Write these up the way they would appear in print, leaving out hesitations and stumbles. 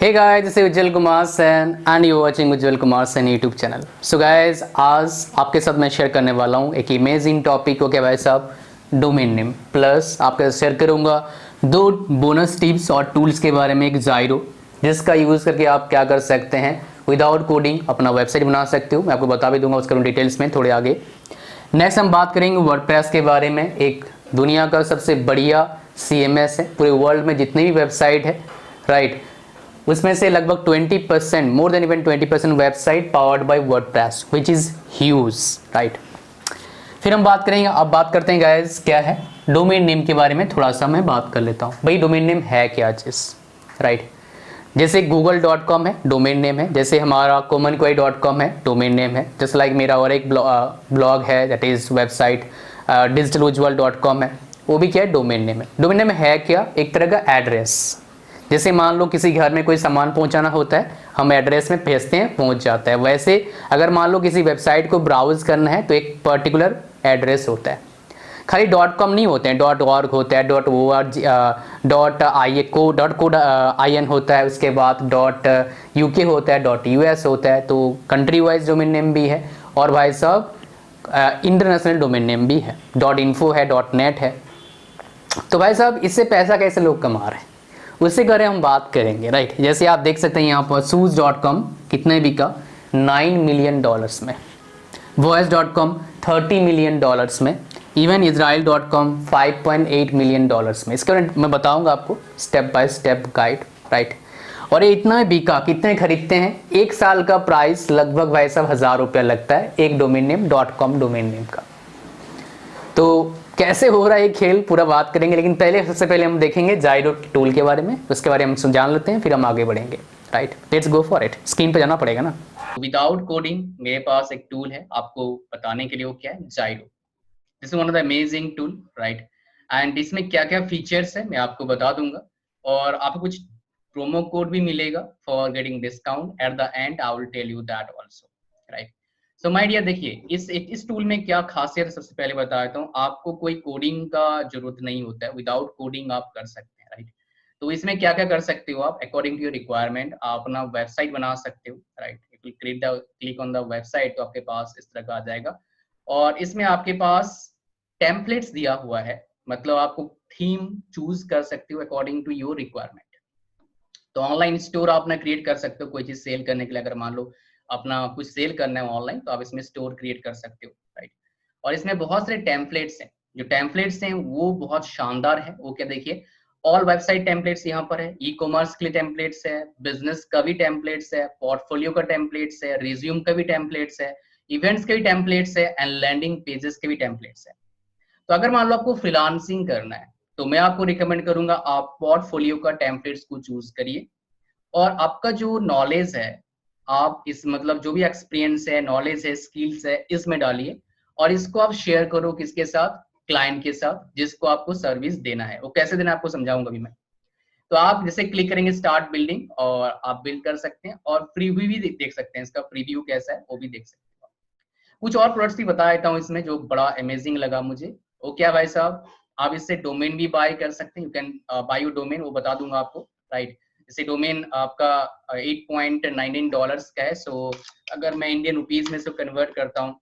Hey guys, this is Ujjwal Kumar Sen and you're watching Ujjwal Kumar Sen YouTube channel. So guys आज आपके साथ मैं share करने वाला हूँ एक इमेजिंग टॉपिक को, क्या भाई साहब, डोमेन नेम प्लस आपके साथ शेयर करूँगा दो बोनस टिप्स और टूल्स के बारे में। एक जाइरो जिसका यूज़ करके आप क्या कर सकते हैं, विदाउट कोडिंग अपना वेबसाइट बना सकते हो। मैं आपको बता भी दूंगा उसका डिटेल्स में थोड़े आगे। नेक्स्ट हम बात करेंगे वर्डप्रेस के बारे में। एक दुनिया का सबसे बढ़िया CMS है, पूरे वर्ल्ड में जितनी भी वेबसाइट है, राइट, उसमें से लगभग 20%, more than even 20% website powered by WordPress, which is huge, right. फिर हम बात करेंगे, अब बात करते हैं गाइस क्या है डोमेन नेम के बारे में। थोड़ा सा मैं बात कर लेता हूँ भाई, डोमेन नेम है क्या चीज़, राइट। जैसे google.com है, डोमेन नेम है। जैसे हमारा commonquery.com है, डोमेन नेम है। जैसे लाइक मेरा और एक ब्लॉग है, दैट इज वेबसाइट digitalujjwal.com है, वो भी क्या है, डोमेन नेम है। डोमेन नेम है क्या, एक तरह का एड्रेस। जैसे मान लो किसी घर में कोई सामान पहुंचाना होता है, हम एड्रेस में भेजते हैं, पहुंच जाता है। वैसे अगर मान लो किसी वेबसाइट को ब्राउज करना है तो एक पर्टिकुलर एड्रेस होता है। खाली .com नहीं होते हैं, .org होता है, .org, .in होता है, उसके बाद .uk होता है, .us होता है। तो कंट्री वाइज डोमेन नेम भी है और भाई साहब इंटरनेशनल डोमेन नेम भी है, .info है, .net है। तो भाई साहब इससे पैसा कैसे लोग कमा रहे हैं उससे करें हम बात करेंगे, राइट। जैसे आप देख सकते हैं यहाँ पर shoes.com कितने बिका, $9 मिलियन में। voice.com $30 मिलियन में। इवन israel.com $5.8 मिलियन में। इसके बारे में मैं बताऊंगा आपको step by step guide, right. और ये इतना बिका, कितने खरीदते हैं, एक साल का प्राइस लगभग भाई साहब ₹1000 लगता है एक domain name .com domain name का। तो कैसे हो रहा है ये खेल पूरा बात करेंगे, लेकिन सबसे पहले हम देखेंगे जाइरो टूल के बारे में। उसके बारे में हम जान लेते हैं, फिर हम आगे बढ़ेंगे, right. Let's go for it. Screen पे जाना पड़ेगा ना। विदाउट कोडिंग मेरे पास एक टूल है आपको बताने के लिए, वो क्या है, जाइरो। This is one of the amazing tool, right. And इसमें क्या क्या फीचर्स है मैं आपको बता दूंगा, और आपको कुछ प्रोमो कोड भी मिलेगा for getting discount at the end. I will tell you that also, right. So my dear, देखिए इस टूल में क्या खासियत है, सबसे पहले बता देता हूँ। आपको कोई कोडिंग का जरूरत नहीं होता है, विदाउट कोडिंग आप कर सकते हैं, राइट। तो इसमें क्या क्या कर सकते हो आप, अकॉर्डिंग टू योर रिक्वायरमेंट आप अपना वेबसाइट बना सकते हो, right. Click on the website तो आपके पास इस तरह का आ जाएगा, और इसमें आपके पास टेम्पलेट्स दिया हुआ है, मतलब आपको थीम चूज कर सकते हो अकॉर्डिंग टू योर रिक्वायरमेंट। तो ऑनलाइन स्टोर आप ना क्रिएट कर सकते हो कोई चीज सेल करने के लिए। अगर मान लो अपना कुछ सेल करना है ऑनलाइन, तो आप इसमें स्टोर क्रिएट कर सकते हो, राइट। और इसमें बहुत सारे टेम्पलेट्स हैं। जो टेम्पलेट्स हैं वो बहुत शानदार है। वो क्या, देखिए, ऑल वेबसाइट टेम्पलेट्स यहाँ पर है, ई कॉमर्स के लिए टेम्पलेट्स है, बिजनेस का भी टेम्पलेट्स है, पोर्टफोलियो का टेम्पलेट्स है, रिज्यूम का भी टेम्पलेट्स है, इवेंट्स के भी टेम्पलेट्स है, एंड लैंडिंग पेजेस के भी टेम्पलेट्स है। तो अगर मान लो आपको फ्रीलांसिंग करना है, तो मैं आपको रिकमेंड करूंगा आप पोर्टफोलियो का टेम्पलेट्स को चूज करिए। और आपका जो नॉलेज है, आप इस मतलब जो भी एक्सपीरियंस है, नॉलेज है, स्किल्स है, इसमें डालिए, और इसको आप शेयर करो किसके साथ, क्लाइंट के साथ, जिसको आपको सर्विस देना है। वो कैसे देना है आपको समझाऊंगा अभी मैं। तो आप जैसे क्लिक करेंगे स्टार्ट बिल्डिंग, और आप बिल्ड कर सकते हैं, और प्रीव्यू भी देख सकते हैं, इसका प्रीव्यू कैसा है वो भी देख सकते हैं। कुछ और प्रोडक्ट्स भी बता देता हूँ इसमें जो बड़ा अमेजिंग लगा मुझे। वो क्या भाई साहब, आप इससे डोमेन भी बाय कर सकते हैं, you can by your domain, वो बता दूंगा आपको, राइट। जैसे डोमेन आपका $8.19 का है। सो अगर मैं इंडियन रुपीज में से कन्वर्ट करता हूँ,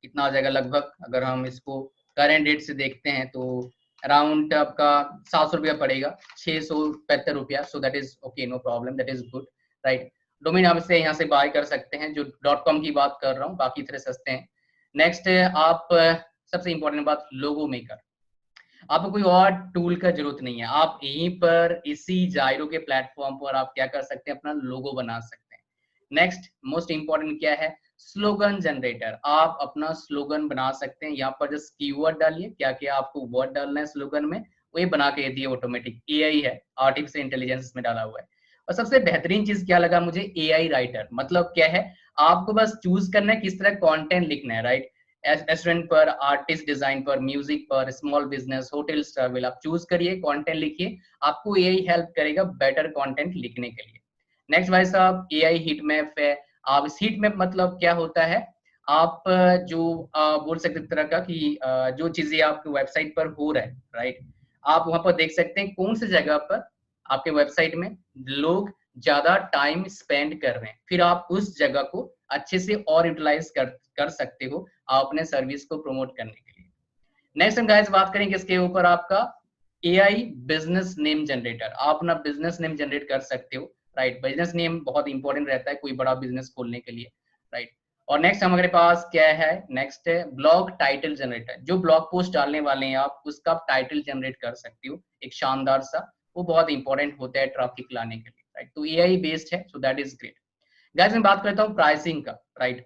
कितना आ जाएगा लगभग, अगर हम इसको करंट रेट से देखते हैं तो अराउंड आपका ₹700 पड़ेगा, ₹675। So that is okay, no problem, that is good, right. Domain आप इसे यहाँ से बाय कर सकते हैं, जो .com की बात कर रहा हूँ, बाकी तरह सस्ते हैं। नेक्स्ट आप सबसे इंपॉर्टेंट बात, लोगो मेकर। आपको कोई और टूल का जरूरत नहीं है, आप यहीं पर इसी जाइरो के प्लेटफॉर्म पर आप क्या कर सकते हैं, अपना लोगो बना सकते हैं। नेक्स्ट मोस्ट इंपॉर्टेंट क्या है, स्लोगन जनरेटर। आप अपना स्लोगन बना सकते हैं। यहाँ पर जस्ट कीवर्ड डालिए, क्या क्या आपको वर्ड डालना है स्लोगन में, वो ये बना के दिए ऑटोमेटिक। एआई है, आर्टिफिशियल इंटेलिजेंस में डाला हुआ है। और सबसे बेहतरीन चीज क्या लगा मुझे, एआई राइटर। मतलब क्या है, आपको बस चूज करना है किस तरह कंटेंट लिखना है, राइट। रेस्टोरेंट पर, आर्टिस्ट डिजाइन पर, म्यूजिक पर, स्मॉल बिजनेस, होटल ट्रैवल, आप चूज करिए, कंटेंट लिखिए, आपको यही हेल्प करेगा बेटर कंटेंट लिखने के लिए। नेक्स्ट भाई साहब, एआई हीट मैप है। आप इस हीट मैप मतलब क्या होता है, आप जो बोल सकते तरह का कि जो चीजें आपके वेबसाइट पर हो रहा है, राइट, आप वहां पर देख सकते हैं कौन सी जगह पर आपके वेबसाइट में लोग ज्यादा टाइम स्पेंड कर रहे हैं, फिर आप उस जगह को अच्छे से और यूटिलाइज कर सकते हो अपने सर्विस को प्रमोट करने के लिए। नेक्स्ट हम गाइस बात करेंगे इसके ऊपर आपका एआई बिजनेस नेम जनरेटर। आप अपना बिजनेस नेम जनरेट कर सकते हो, राइट। बिजनेस नेम बहुत इंपॉर्टेंट रहता है कोई बड़ा बिजनेस खोलने के लिए, राइट। और नेक्स्ट हमारे पास क्या है, नेक्स्ट है ब्लॉग टाइटल जनरेटर। जो ब्लॉग पोस्ट डालने वाले हैं आप, उसका टाइटल जनरेट कर सकते हो एक शानदार सा, वो बहुत इंपॉर्टेंट होता है ट्रैफिक लाने के लिए, राइट। तो एआई बेस्ड है, सो दैट इज ग्रेट। गाइस मैं बात करता हूँ प्राइसिंग का, राइट।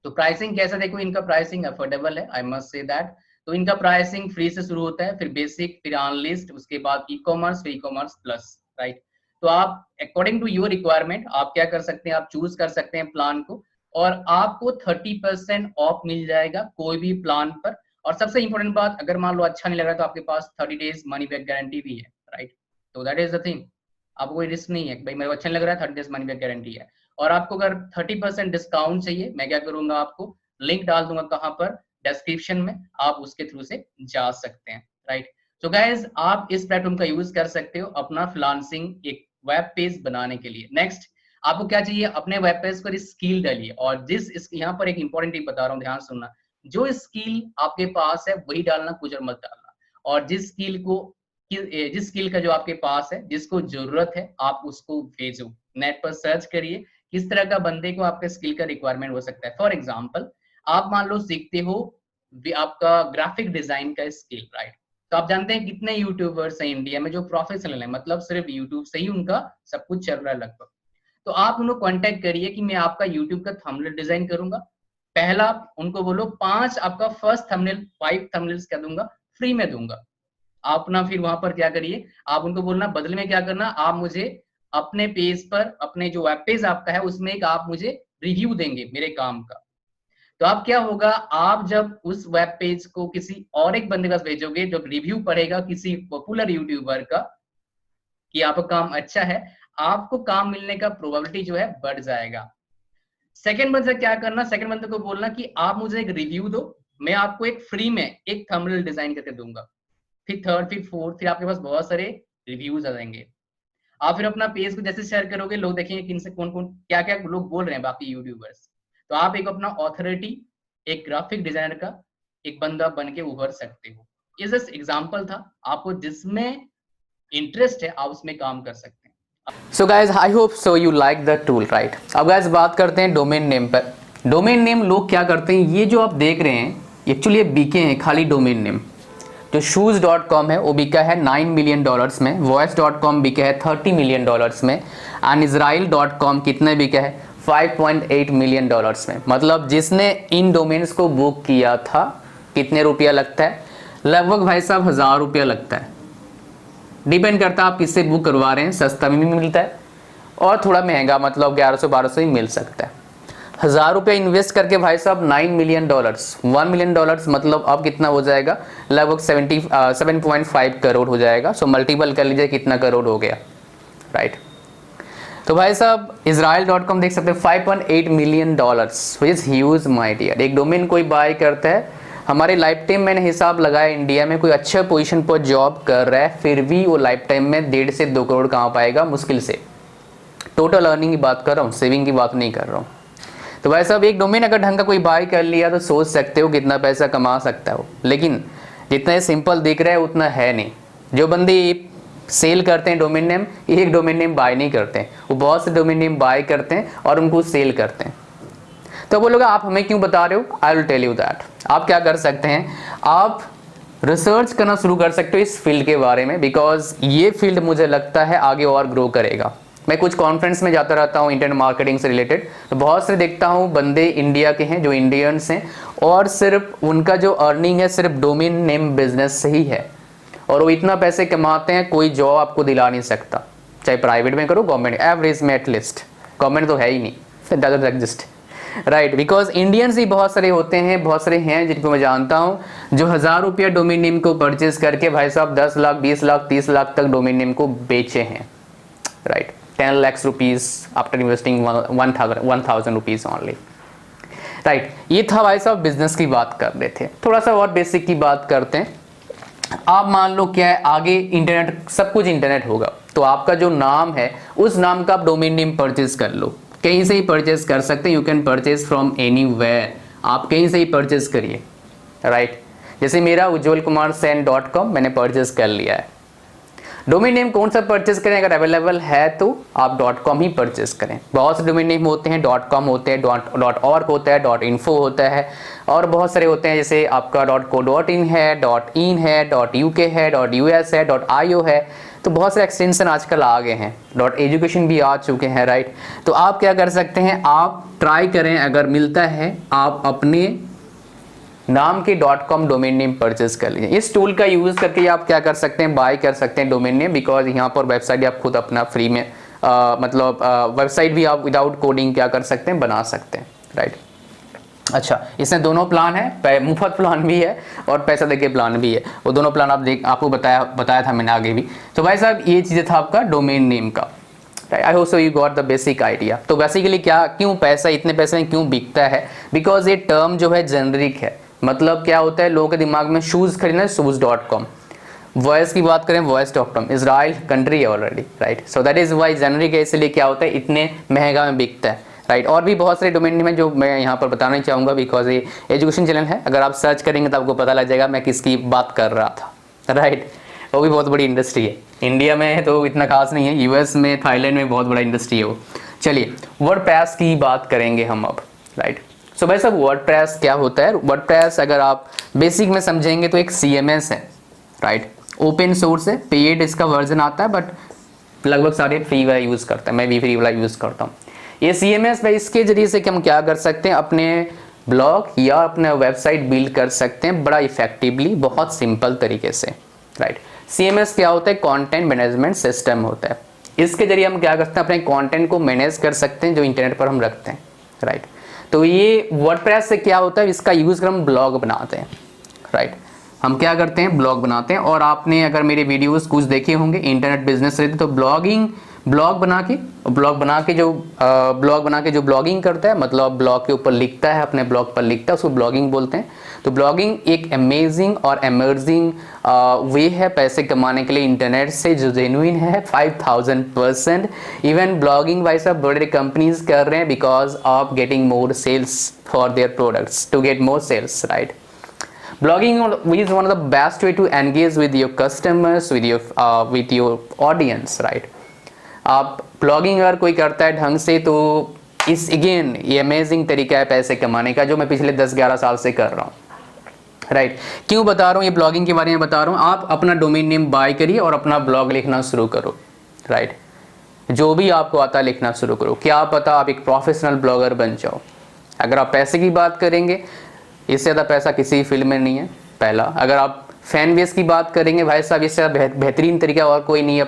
तो प्राइसिंग कैसा, देखो इनका प्राइसिंग अफोर्डेबल है, आई मस्ट से दैट। तो इनका प्राइसिंग फ्री से शुरू होता है, फिर बेसिक, फिर अनलिस्ट, उसके बाद ई कॉमर्स, फिर ई कॉमर्स प्लस, राइट। तो आप अकॉर्डिंग टू योर रिक्वायरमेंट आप क्या कर सकते हैं, आप चूज कर सकते हैं प्लान को, और आपको 30% ऑफ मिल जाएगा कोई भी प्लान पर। और सबसे इंपॉर्टेंट बात, अगर मान लो अच्छा नहीं लग रहा तो आपके पास 30 डेज मनी बैक गारंटी भी है, राइट। तो दैट इज द थिंग, आपको कोई रिस्क नहीं है, भाई मेरे को अच्छा नहीं लग रहा है, 30 डेज मनी बैक गारंटी है। और आपको अगर 30% डिस्काउंट चाहिए, मैं क्या करूंगा, आपको लिंक डाल दूंगा कहां पर, डिस्क्रिप्शन में, आप उसके थ्रू से जा सकते हैं, राइट। तो गाइज आप इस प्लेटफॉर्म का यूज कर सकते हो अपना फ्रीलांसिंग एक वेब पेज बनाने के लिए। नेक्स्ट आपको क्या चाहिए, अपने वेब पेज पर स्किल डालिए, और जिस यहाँ पर एक इंपॉर्टेंट टिप बता रहा हूँ, ध्यान सुनना। जो स्किल आपके पास है वही डालना, कुछ और मत डालना। और जिस स्किल का जो आपके पास है, जिसको जरूरत है, आप उसको भेजो। नेट पर सर्च करिए किस तरह का बंदे को आपके स्किल का रिक्वायरमेंट हो सकता है। फॉर एग्जाम्पल आप मान लो सीखते हो आपका ग्राफिक डिजाइन का स्किल, राइट। तो आप जानते हैं कितने यूट्यूबर्स हैं इंडिया में जो प्रोफेशनल है, मतलब सिर्फ यूट्यूब से ही उनका सब कुछ चल रहा है लगभग। तो आप उनको कांटेक्ट करिए कि मैं आपका यूट्यूब का थंबनेल डिजाइन करूंगा। पहला उनको बोलो 5 आपका फर्स्ट थंबनेल, 5 थंबनेल्स क्या दूंगा, फ्री में दूंगा। आप ना फिर वहां पर क्या करिए, आप उनको बोलना बदले में क्या करना, आप मुझे अपने पेज पर, अपने जो वेब पेज आपका है उसमें एक आप मुझे रिव्यू देंगे मेरे काम का। तो आप क्या होगा, आप जब उस वेब पेज को किसी और एक बंदे के पास भेजोगे, जब रिव्यू पढ़ेगा किसी पॉपुलर यूट्यूबर का कि आपका काम अच्छा है, आपको काम मिलने का प्रोबेबिलिटी जो है बढ़ जाएगा। सेकंड बंदे क्या करना, सेकंड बंदे को बोलना कि आप मुझे एक रिव्यू दो, मैं आपको एक फ्री में एक थंबनेल डिजाइन करके दूंगा। फिर थर्ड, फिर फोर्थ, फिर आपके पास बहुत सारे रिव्यूज आ जाएंगे। आप फिर अपना पेज को जैसे शेयर करोगे, लोग देखेंगे किन से कौन कौन क्या क्या लोग बोल रहे हैं बाकी यूट्यूबर्स। तो आप एक अपना ऑथोरिटी, एक ग्राफिक डिजाइनर का एक बंदा बन के उभर सकते हो। ये जस्ट एग्जाम्पल था, आपको जिसमें इंटरेस्ट है आप उसमें काम कर सकते हैं। So guys I hope so you like the tool, right. अब गाइज बात करते हैं डोमेन नेम पर। डोमेन नेम लोग क्या करते हैं, ये जो आप देख रहे हैं एक्चुअली ये बिके हैं खाली डोमेन नेम। जो shoes.com है वो बिका है $9 मिलियन में, voice.com बिका है $30 मिलियन में, एंड israel.com कितने बिका है, $5.8 मिलियन में। मतलब जिसने इन डोमेन्स को बुक किया था कितने रुपया लगता है, लगभग भाई साहब 1000 रुपया लगता है। डिपेंड करता है आप किससे बुक करवा रहे हैं, सस्ता भी मिलता है और थोड़ा महंगा, मतलब 1100-1200 ही मिल सकता है। 1000 रुपया इन्वेस्ट करके भाई साहब $9 मिलियन, $1 मिलियन मतलब अब कितना हो जाएगा, लगभग 7.5 करोड़ हो जाएगा। सो मल्टीपल कर लीजिए कितना करोड़ हो गया, राइट। तो भाई साहब Israel.com देख सकते हैं $5.8 million, which is huge my dear. एक डोमेन कोई बाय करता है, हमारे लाइफ टाइम मैंने हिसाब लगाया इंडिया में कोई अच्छा पोजीशन पर जॉब कर रहा है, फिर भी वो लाइफ टाइम में 1.5 से 2 करोड़ कहाँ पाएगा, मुश्किल से। टोटल अर्निंग की बात कर रहा हूँ, सेविंग की बात नहीं कर रहा हूँ। तो भाई साहब एक डोमेन अगर ढंग का कोई बाय कर लिया तो सोच सकते हो कितना पैसा कमा सकता है वो, लेकिन जितना ये सिंपल दिख रहा है उतना है नहीं। जो बंदे सेल करते हैं डोमेन नेम, एक डोमेन नेम बाय नहीं करते हैं, वो बहुत से डोमेन नेम बाय करते हैं और उनको सेल करते हैं। तो बोलोगे आप हमें क्यों बता रहे हो, I will tell you that. आप क्या कर सकते हैं, आप रिसर्च करना शुरू कर सकते हो इस फील्ड के बारे में, बिकॉज ये फील्ड मुझे लगता है आगे और ग्रो करेगा। मैं कुछ कॉन्फ्रेंस में जाता रहता हूँ इंटरनेट मार्केटिंग से रिलेटेड, तो बहुत से देखता हूँ बंदे इंडिया के हैं जो इंडियंस हैं, और सिर्फ उनका जो अर्निंग है सिर्फ डोमेन नेम बिजनेस से ही है, और वो इतना पैसे कमाते हैं कोई जॉब आपको दिला नहीं सकता, चाहे प्राइवेट में करो गवर्नमेंट, एवरेज में एटलीस्ट, गवर्नमेंट तो है ही नहीं, doesn't exist, right. Because Indians ही बहुत सारे होते हैं, बहुत सारे हैं जिनको मैं जानता हूँ जो 1000 रुपया डोमेन नेम को परचेज करके भाई साहब 10 लाख 20 लाख 30 लाख तक डोमेन नेम को बेचे हैं, right. 10 lakhs rupees after investing 1000 rupees only, right. ये था भाई साहब बिजनेस की बात कर रहे थे। थोड़ा सा और बेसिक की बात करते हैं। आप मान लो क्या है, आगे इंटरनेट, सब कुछ इंटरनेट होगा, तो आपका जो नाम है उस नाम का आप डोमेन नेम परचेज कर लो, कहीं से ही परचेज कर सकते हैं। You can purchase from anywhere, आप कहीं से ही परचेज करिए, राइट। जैसे मेरा ujjwalkumarsen.com मैंने परचेज कर लिया है। डोमेन नेम कौन सा परचेज करें, अगर अवेलेबल है तो आप .com ही परचेज करें। बहुत से डोमेन नेम होते हैं, .com होते हैं, .org होता है, .info होता है, और बहुत सारे होते हैं, जैसे आपका .co.in है, .in है, .uk है, .us है, .io है। तो बहुत सारे एक्सटेंशन आजकल आ गए हैं, .education भी आ चुके हैं, राइट। तो आप क्या कर सकते हैं, आप ट्राई करें, अगर मिलता है आप अपने नाम के .com डोमेन नेम परचेज कर लीजिए। इस टूल का यूज़ करके आप क्या कर सकते हैं, बाय कर सकते हैं डोमेन नेम, बिकॉज यहाँ पर वेबसाइट आप खुद अपना फ्री में मतलब वेबसाइट भी आप विदाउट कोडिंग क्या कर सकते हैं, बना सकते हैं, राइट। अच्छा, इसमें दोनों प्लान है, मुफ्त प्लान भी है और पैसा देके प्लान भी है। वो दोनों प्लान आपको बताया था मैंने आगे भी। तो भाई साहब ये चीज़ें था आपका डोमेन नेम का। I hope so you got the basic idea. तो बेसिकली क्या, क्यों पैसा, इतने पैसे में क्यों बिकता है, बिकॉज ये टर्म जो है जेनरिक है। मतलब क्या होता है, लोगों के दिमाग में शूज़ खरीदना है, shoes.com, वॉइस की बात करें voice.com, इजराइल कंट्री है already, right. So that is why generic है, इसलिए क्या होता है इतने महंगा में बिकता है, राइट। और भी बहुत सारे डोमेन नेम है जो मैं यहाँ पर बताना चाहूँगा, बिकॉज ये एजुकेशन चैनल है, अगर आप सर्च करेंगे तो आपको पता लग जाएगा मैं किसकी बात कर रहा था, राइट। वो भी बहुत बड़ी इंडस्ट्री है, इंडिया में तो इतना खास नहीं है, यूएस में, थाईलैंड में बहुत बड़ा इंडस्ट्री है वो। चलिए वर्डप्रेस की बात करेंगे हम अब, राइट। सो भाई साहब वर्डप्रेस क्या होता है, वर्डप्रेस अगर आप बेसिक में समझेंगे तो एक CMS है, राइट। ओपन सोर्स है, पेड इसका वर्जन आता है, बट लगभग सारे फ्री वाला यूज़ करते हैं, मैं भी फ्री वाला यूज़ करता हूँ। ये CMS भाई, इसके जरिए से हम क्या कर सकते हैं, अपने ब्लॉग या अपना वेबसाइट बिल्ड कर सकते हैं बड़ा इफेक्टिवली, बहुत सिंपल तरीके से, राइट। CMS क्या होता है, कंटेंट मैनेजमेंट सिस्टम होता है। इसके जरिए हम क्या करते हैं, अपने कंटेंट को मैनेज कर सकते हैं जो इंटरनेट पर हम रखते हैं, राइट। तो ये वर्डप्रेस से क्या होता है, इसका यूज़ कर हम ब्लॉग बनाते हैं, राइट। हम क्या करते हैं, ब्लॉग बनाते हैं। और आपने अगर मेरे वीडियोस कुछ देखे होंगे इंटरनेट बिजनेस से, तो ब्लॉग बना के जो ब्लॉगिंग करता है, मतलब ब्लॉग के ऊपर लिखता है, अपने ब्लॉग पर लिखता है, उसको ब्लॉगिंग बोलते हैं। तो ब्लॉगिंग एक अमेजिंग और एमर्जिंग वे है पैसे कमाने के लिए इंटरनेट से, जो जेन्युइन है 5000%। इवन ब्लॉगिंग वाइज सब बड़े कंपनीज कर रहे हैं, because of getting more sales for their products, to get more sales, right. Blogging is one of the best way to engage with your customers, with your audience, right? आप blogging अगर कोई करता है ढंग से, तो इस अगेन ये अमेजिंग तरीका है पैसे कमाने का, जो मैं पिछले 10-11 साल से कर रहा हूँ, राइट। क्यों बता रहा हूँ, ये ब्लॉगिंग के बारे में बता रहा हूँ। आप अपना डोमेन नेम बाय करिए और अपना ब्लॉग लिखना शुरू करो, राइट। जो भी आपको आता है लिखना शुरू करो, क्या पता आप एक प्रोफेशनल ब्लॉगर बन जाओ। अगर आप पैसे की बात करेंगे, इससे ज़्यादा पैसा किसी फील्ड में नहीं है, पहला। अगर आप फैन बेस की बात करेंगे, भाई साहब इससे बेहतरीन तरीका और कोई नहीं है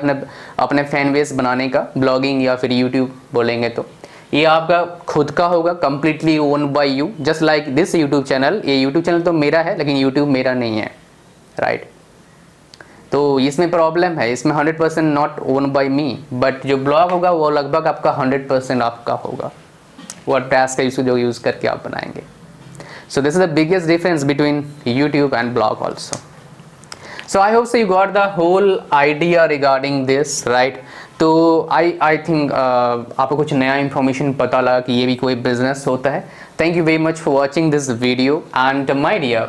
अपने फैन बेस बनाने का, ब्लॉगिंग या फिर यूट्यूब बोलेंगे तो। ये आपका खुद का होगा, completely own by you, just like this YouTube channel. ये यूट्यूब चैनल तो मेरा है, लेकिन यूट्यूब मेरा नहीं है, राइट। तो इसमें प्रॉब्लम है, इसमें 100% not own by me, but जो ब्लॉग होगा वो लगभग आपका 100% आपका होगा, वर्डप्रेस का जो यूज़ करके आप बनाएंगे। So this is the biggest difference between YouTube and blog also. So I hope so you got the whole idea regarding this, right? तो I think आपको कुछ नया information पता लगा कि ये भी कोई business होता है। Thank you very much for watching this video and my dear,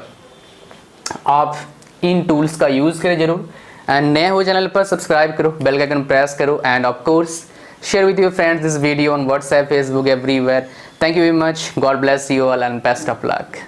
आप इन tools का use करें जरूर, and नए हो चैनल पर सब्सक्राइब करो, बेल आइकन प्रेस करो, and of course share with your friends this video on WhatsApp, Facebook, everywhere. Thank you very much. God bless you all and best of luck.